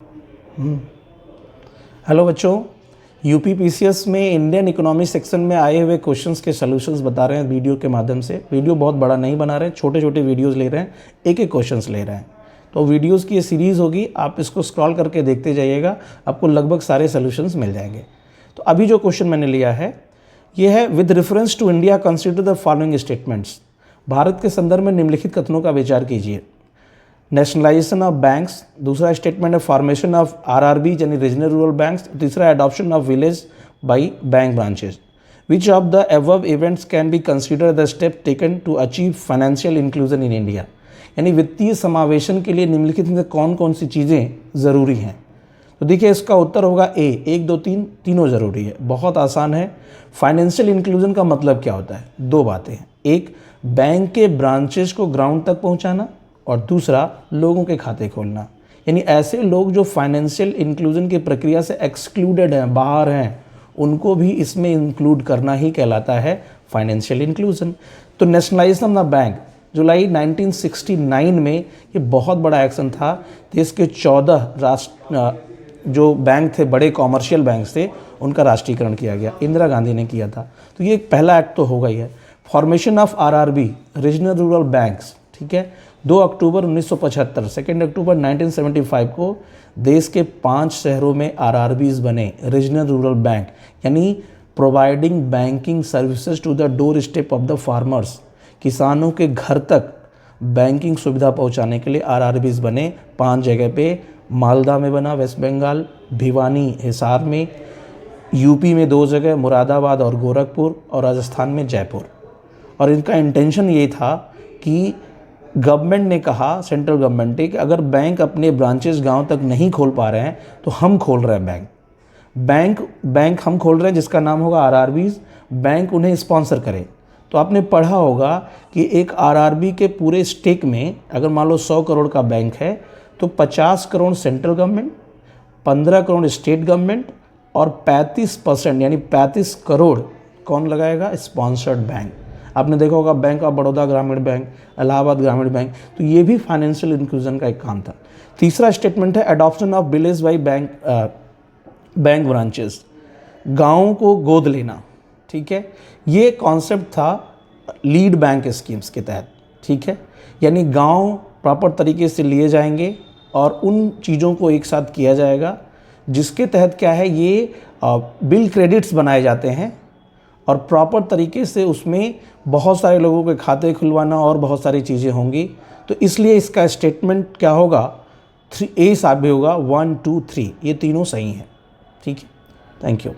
Hello बच्चों, UP PCS में Indian economy section में आए हुए क्वेश्चंस के सॉल्यूशंस बता रहे हैं वीडियो के माध्यम से। वीडियो बहुत बड़ा नहीं बना रहे हैं, छोटे छोटे वीडियोस ले रहे हैं, एक एक क्वेश्चंस ले रहे हैं। तो वीडियोस की ये सीरीज़ होगी, आप इसको स्क्रॉल करके देखते जाइएगा, आपको लगभग सारे सॉल्यूशंस मिल जाएंगे। तो अभी जो क्वेश्चन मैंने लिया है ये है, with reference to India consider the following statements. Bharat के संदर्भ में निम्नलिखित कथनों का विचार कीजिए। नेशनलाइजेशन ऑफ बैंक्स, दूसरा स्टेटमेंट है फॉर्मेशन ऑफ आरआरबी यानी रीजनल रूरल बैंक्स, तीसरा adoption of village by bank branches. Which of the above events can be consider the step taken to achieve financial inclusion in India. यानी वित्तीय समावेशन के लिए निम्नलिखित में कौन कौन सी चीज़ें ज़रूरी हैं। तो देखिए इसका उत्तर होगा ए, 1, 2, 3 तीनों ज़रूरी है। बहुत आसान है। फाइनेंशियल इंक्लूजन का मतलब क्या होता है? दो बातें हैं, एक बैंक के ब्रांचेस को ग्राउंड तक पहुंचाना और दूसरा लोगों के खाते खोलना। यानी ऐसे लोग जो फाइनेंशियल इंक्लूजन की प्रक्रिया से एक्सक्लूडेड हैं, बाहर हैं, उनको भी इसमें इंक्लूड करना ही कहलाता है फाइनेंशियल इंक्लूजन। तो नेशनलाइजेशन ऑफ बैंक जुलाई 1969 में ये बहुत बड़ा एक्शन था। देश के 14 राष्ट्र जो बैंक थे, बड़े कॉमर्शियल बैंक थे, उनका राष्ट्रीयकरण किया गया, इंदिरा गांधी ने किया था। तो ये एक पहला एक्ट तो हो गई है। Formation of RRB regional rural banks, ठीक है, 2 अक्टूबर 1975, 2 अक्टूबर 1975 को देश के 5 शहरों में आरआरबीज बने, रीजनल रूरल बैंक, यानी providing banking services to the door step of the farmers. किसानों के घर तक बैंकिंग सुविधा पहुंचाने के लिए आरआरबीज बने 5 जगह पे। मालदा में बना, वेस्ट बंगाल, भिवानी हिसार में, यूपी में 2 जगह, मुरादाबाद और गोरखपुर, और राजस्थान में जयपुर। और इनका इंटेंशन ये था कि गवर्नमेंट ने कहा, सेंट्रल गवर्नमेंट ने, कि अगर बैंक अपने ब्रांचेस गांव तक नहीं खोल पा रहे हैं तो हम खोल रहे हैं बैंक हम खोल रहे हैं, जिसका नाम होगा आरआरबीज। बैंक उन्हें स्पॉन्सर करे। तो आपने पढ़ा होगा कि एक आरआरबी के पूरे स्टेक में अगर मान लो 100 करोड़ का बैंक है तो 50 crore central government, 15 crore state government और 35% यानी 35 करोड़ कौन लगाएगा? Sponsored bank. आपने देखा होगा बैंक ऑफ बड़ौदा ग्रामीण बैंक, इलाहाबाद ग्रामीण बैंक। तो ये भी फाइनेंशियल इंक्लूजन का एक काम था। तीसरा स्टेटमेंट है adoption of village by bank branches, गाँवों को गोद लेना, ठीक है। ये कॉन्सेप्ट था लीड बैंक स्कीम्स के तहत, ठीक है। यानी गांव प्रॉपर तरीके से लिए जाएंगे और उन चीज़ों को एक साथ किया जाएगा, जिसके तहत क्या है, ये बिल क्रेडिट्स बनाए जाते हैं और प्रॉपर तरीके से उसमें बहुत सारे लोगों के खाते खुलवाना और बहुत सारी चीज़ें होंगी। तो इसलिए इसका स्टेटमेंट क्या होगा? 3A साबित होगा, 1, 2, 3 ये तीनों सही हैं, ठीक है। Thank you.